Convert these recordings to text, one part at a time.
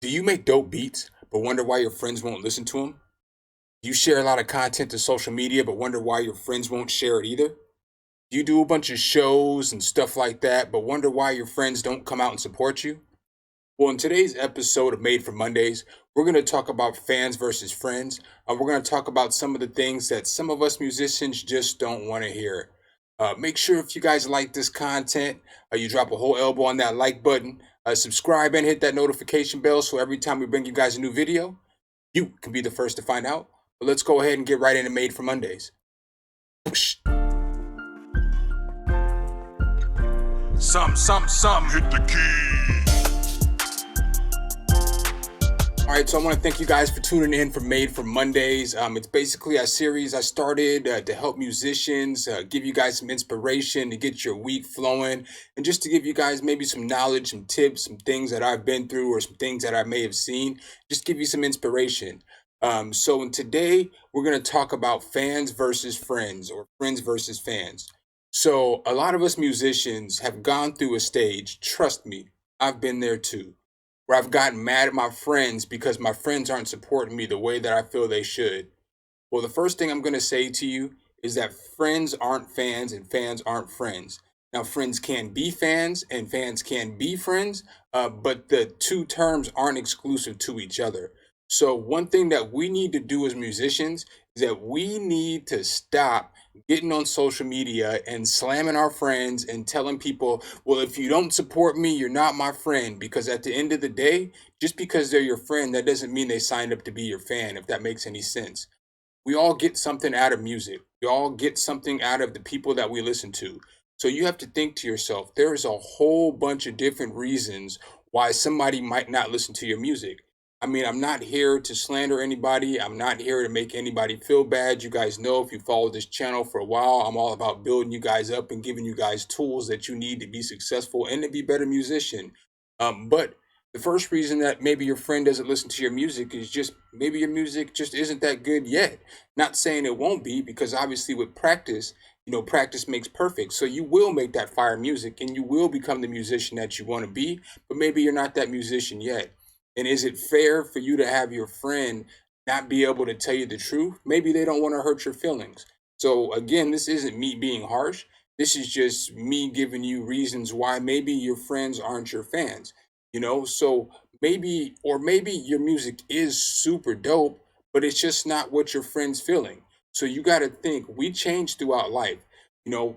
Do you make dope beats but wonder why your friends won't listen to them? Do you share a lot of content to social media but wonder why your friends won't share it either? Do you do a bunch of shows and stuff like that but wonder why your friends don't come out and support you? Well, in today's episode of Made for Mondays, we're going to talk about fans versus friends, and we're going to talk about some of the things that some of us musicians just don't want to hear. Make sure if you guys like this content, you drop a whole elbow on that like button, subscribe and hit that notification bell so every time we bring you guys a new video, you can be the first to find out. But let's go ahead and get right into Made for Mondays. Some, hit the key. All right, so I want to thank you guys for tuning in for Made for Mondays. It's basically a series I started to help musicians, give you guys some inspiration to get your week flowing, and just to give you guys maybe some knowledge, some tips, some things that I've been through or some things that I may have seen, just give you some inspiration. So today we're going to talk about fans versus friends or friends versus fans. So a lot of us musicians have gone through a stage, trust me, I've been there too, where I've gotten mad at my friends because my friends aren't supporting me the way that I feel they should. Well, the first thing I'm going to say to you is that friends aren't fans and fans aren't friends. Now, friends can be fans and fans can be friends, but the two terms aren't exclusive to each other. So, one thing that we need to do as musicians is that we need to stop getting on social media and slamming our friends and telling people, well, if you don't support me, you're not my friend. Because at the end of the day, just because they're your friend, that doesn't mean they signed up to be your fan, if that makes any sense. We all get something out of music. We all get something out of the people that we listen to. So you have to think to yourself, there's a whole bunch of different reasons why somebody might not listen to your music. I mean, I'm not here to slander anybody. I'm not here to make anybody feel bad. You guys know if you follow this channel for a while, I'm all about building you guys up and giving you guys tools that you need to be successful and to be a better musician. But the first reason that maybe your friend doesn't listen to your music is just maybe your music just isn't that good yet. Not saying it won't be, because obviously with practice, practice makes perfect. So you will make that fire music and you will become the musician that you want to be, but maybe you're not that musician yet. And is it fair for you to have your friend not be able to tell you the truth? Maybe they don't want to hurt your feelings. So again, this isn't me being harsh. This is just me giving you reasons why maybe your friends aren't your fans. So maybe your music is super dope, but it's just not what your friends feeling. So you got to think, we change throughout life.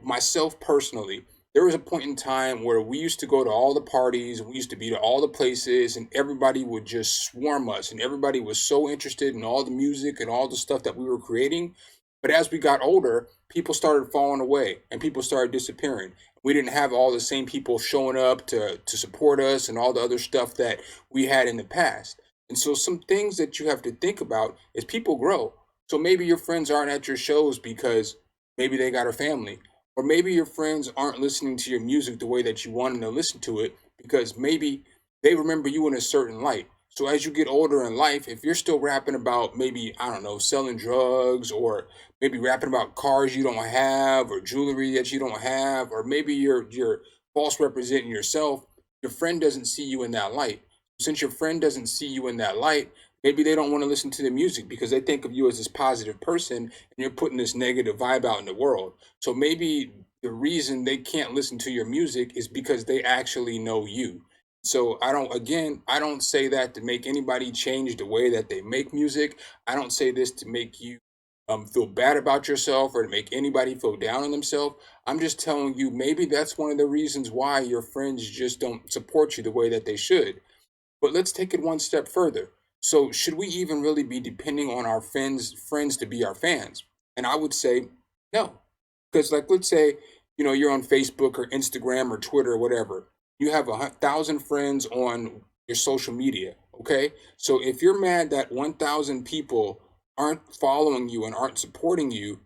Myself personally, there was a point in time where we used to go to all the parties, we used to be to all the places, and everybody would just swarm us, and everybody was so interested in all the music and all the stuff that we were creating. But as we got older, people started falling away and people started disappearing. We didn't have all the same people showing up to support us and all the other stuff that we had in the past. And so some things that you have to think about is people grow. So maybe your friends aren't at your shows because maybe they got a family. Or maybe your friends aren't listening to your music the way that you want them to listen to it because maybe they remember you in a certain light. So as you get older in life, if you're still rapping about maybe, I don't know, selling drugs, or maybe rapping about cars you don't have or jewelry that you don't have, or maybe you're false representing yourself, your friend doesn't see you in that light. Since your friend doesn't see you in that light, maybe they don't want to listen to the music because they think of you as this positive person and you're putting this negative vibe out in the world. So maybe the reason they can't listen to your music is because they actually know you. So I don't say that to make anybody change the way that they make music. I don't say this to make you feel bad about yourself or to make anybody feel down on themselves. I'm just telling you, maybe that's one of the reasons why your friends just don't support you the way that they should. But let's take it one step further. So should we even really be depending on our friends to be our fans? And I would say no. Because like let's say, you're on Facebook or Instagram or Twitter or whatever. You have 1,000 friends on your social media. Okay. So if you're mad that 1,000 people aren't following you and aren't supporting you,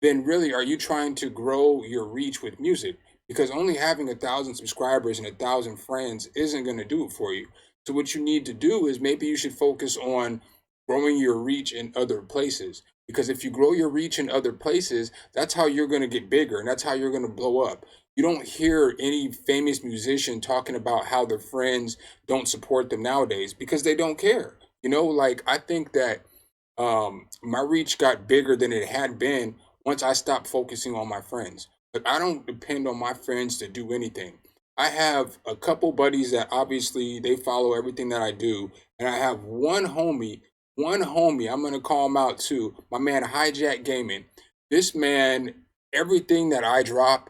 then really are you trying to grow your reach with music? Because only having 1,000 subscribers and 1,000 friends isn't going to do it for you. So what you need to do is maybe you should focus on growing your reach in other places. Because if you grow your reach in other places, that's how you're going to get bigger and that's how you're going to blow up. You don't hear any famous musician talking about how their friends don't support them nowadays because they don't care. Like I think that my reach got bigger than it had been once I stopped focusing on my friends. But I don't depend on my friends to do anything. I have a couple buddies that obviously they follow everything that I do, and I have one homie. I'm gonna call him out too. My man Hijack Gaming. This man, everything that I drop,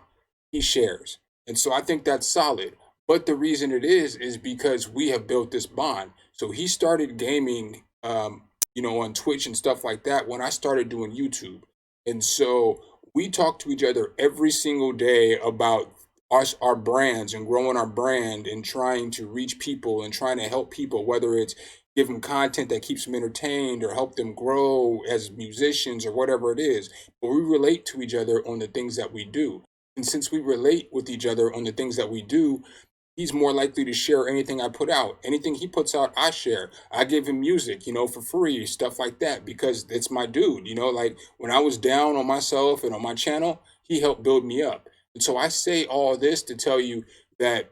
he shares, and so I think that's solid. But the reason it is because we have built this bond. So he started gaming on Twitch and stuff like that when I started doing YouTube. And so we talk to each other every single day about our brands and growing our brand and trying to reach people and trying to help people, whether it's give them content that keeps them entertained or help them grow as musicians or whatever it is. But we relate to each other on the things that we do. And since we relate with each other on the things that we do, he's more likely to share anything I put out. Anything he puts out, I share. I give him music, for free, stuff like that, because it's my dude. Like when I was down on myself and on my channel, he helped build me up. And so I say all this to tell you that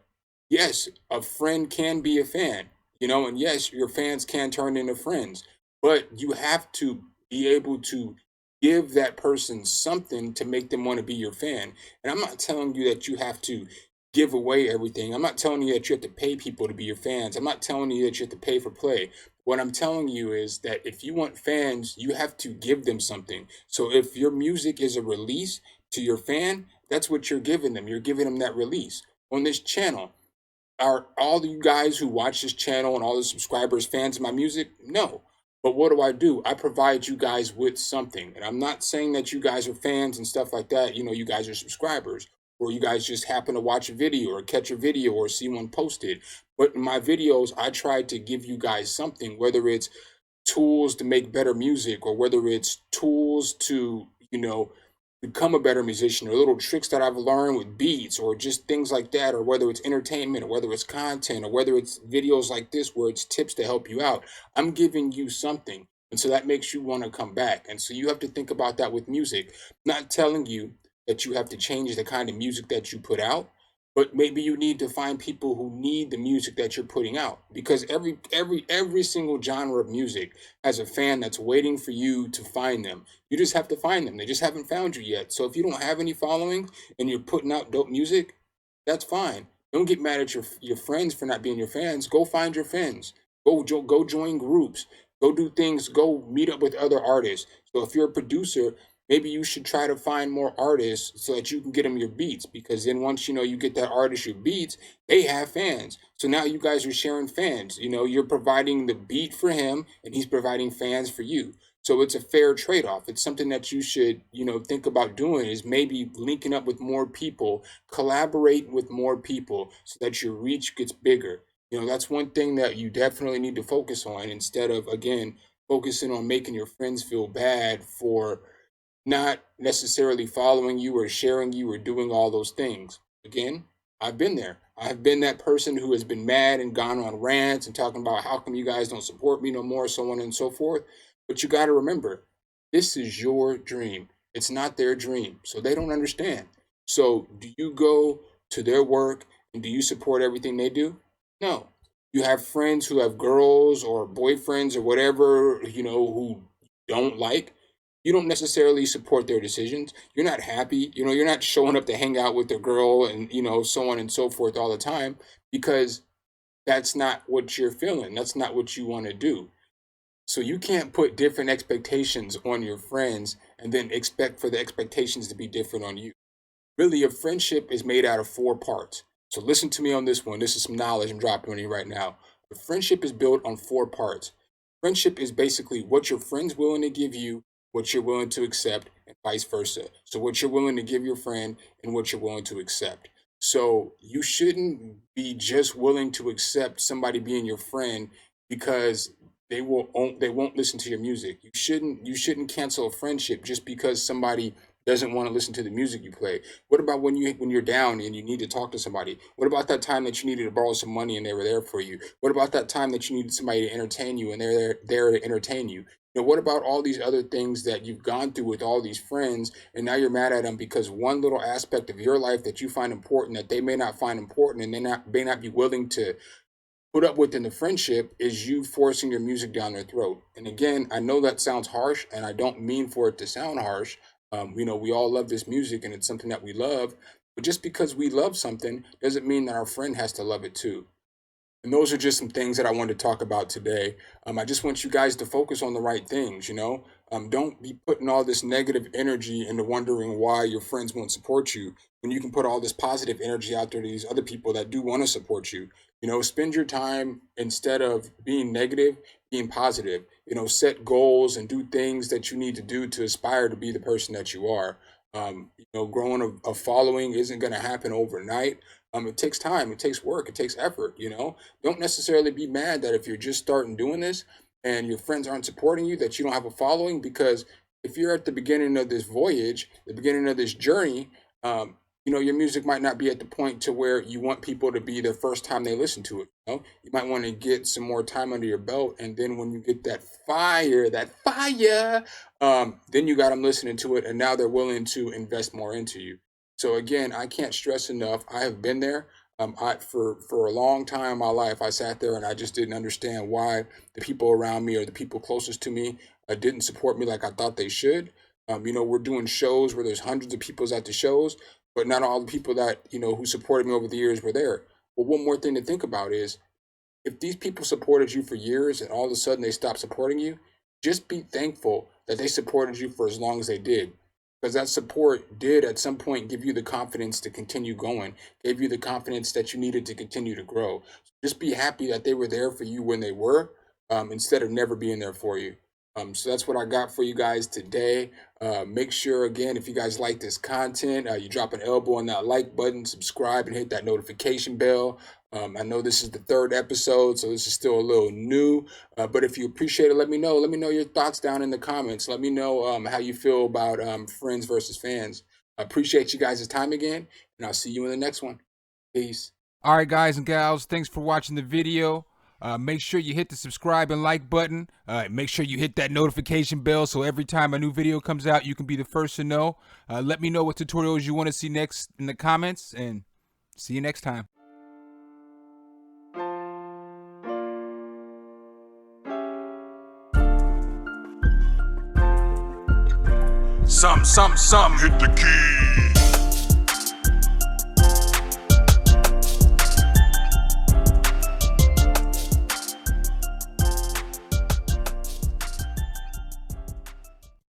yes, a friend can be a fan, and yes, your fans can turn into friends, but you have to be able to give that person something to make them want to be your fan. And I'm not telling you that you have to give away everything. I'm not telling you that you have to pay people to be your fans. I'm not telling you that you have to pay for play. What I'm telling you is that if you want fans, you have to give them something. So if your music is a release to your fan, that's what you're giving them. You're giving them that release. On this channel, are all you guys who watch this channel and all the subscribers fans of my music? No. But what do? I provide you guys with something. And I'm not saying that you guys are fans and stuff like that. You guys are subscribers. Or you guys just happen to watch a video or catch a video or see one posted. But in my videos, I try to give you guys something, whether it's tools to make better music or whether it's tools to, become a better musician or little tricks that I've learned with beats or just things like that, or whether it's entertainment or whether it's content or whether it's videos like this where it's tips to help you out. I'm giving you something. And so that makes you want to come back. And so you have to think about that with music. I'm not telling you that you have to change the kind of music that you put out, but maybe you need to find people who need the music that you're putting out, because every single genre of music has a fan that's waiting for you to find them. You just have to find them. They just haven't found you yet. So if you don't have any following and you're putting out dope music, that's fine. Don't get mad at your friends for not being your fans. Go find your fans. Go join groups. Go do things. Go meet up with other artists. So if you're a producer, maybe you should try to find more artists so that you can get them your beats, because then once you get that artist your beats, they have fans. So now you guys are sharing fans. You're providing the beat for him and he's providing fans for you. So it's a fair trade-off. It's something that you should, think about doing, is maybe linking up with more people, collaborate with more people so that your reach gets bigger. That's one thing that you definitely need to focus on, instead of, again, focusing on making your friends feel bad for not necessarily following you or sharing you or doing all those things. Again, I've been there. I've been that person who has been mad and gone on rants and talking about how come you guys don't support me no more, so on and so forth. But you got to remember, this is your dream. It's not their dream. So they don't understand. So do you go to their work and do you support everything they do? No. You have friends who have girls or boyfriends or whatever, who don't like. You don't necessarily support their decisions. You're not happy. You're not showing up to hang out with their girl and, so on and so forth all the time, because that's not what you're feeling. That's not what you want to do. So you can't put different expectations on your friends and then expect for the expectations to be different on you. Really, a friendship is made out of four parts. So listen to me on this one. This is some knowledge I'm dropping on you right now. A friendship is built on four parts. Friendship is basically what your friend's willing to give you, what you're willing to accept, and vice versa. So what you're willing to give your friend and what you're willing to accept. So you shouldn't be just willing to accept somebody being your friend because they won't listen to your music. You shouldn't cancel a friendship just because somebody doesn't want to listen to the music you play. What about when you're down and you need to talk to somebody? What about that time that you needed to borrow some money and they were there for you? What about that time that you needed somebody to entertain you and they're there to entertain you? What about all these other things that you've gone through with all these friends, and now you're mad at them because one little aspect of your life that you find important that they may not find important, and they may not be willing to put up with in the friendship, is you forcing your music down their throat. And again, I know that sounds harsh, and I don't mean for it to sound harsh. We all love this music, and it's something that we love. But just because we love something doesn't mean that our friend has to love it too. And those are just some things that I wanted to talk about today. I just want you guys to focus on the right things. Don't be putting all this negative energy into wondering why your friends won't support you when you can put all this positive energy out there to these other people that do want to support you. Spend your time, instead of being negative, being positive. Set goals and do things that you need to do to aspire to be the person that you are. Growing a following isn't going to happen overnight. It takes time, it takes work, it takes effort. Don't necessarily be mad that if you're just starting doing this and your friends aren't supporting you, that you don't have a following, because if you're at the beginning of this voyage, the beginning of this journey, your music might not be at the point to where you want people to be the first time they listen to it. You might want to get some more time under your belt, and then when you get that fire, then you got them listening to it, and now they're willing to invest more into you. So again, I can't stress enough. I have been there. For a long time in my life, I sat there and I just didn't understand why the people around me or the people closest to me didn't support me like I thought they should. We're doing shows where there's hundreds of people at the shows, but not all the people that who supported me over the years were there. But one more thing to think about is, if these people supported you for years and all of a sudden they stop supporting you, just be thankful that they supported you for as long as they did. Because that support did at some point give you the confidence to continue going, gave you the confidence that you needed to continue to grow. So just be happy that they were there for you when they were, instead of never being there for you. So that's what I got for you guys today. Make sure, again, if you guys like this content, you drop an elbow on that like button, subscribe, and hit that notification bell. I know this is the third episode, so this is still a little new. But if you appreciate it, let me know. Let me know your thoughts down in the comments. Let me know how you feel about friends versus fans. I appreciate you guys' time again, and I'll see you in the next one. Peace. All right, guys and gals, thanks for watching the video. Make sure you hit the subscribe and like button. Make sure you hit that notification bell so every time a new video comes out, you can be the first to know. Let me know what tutorials you want to see next in the comments, and see you next time. Some, hit the key.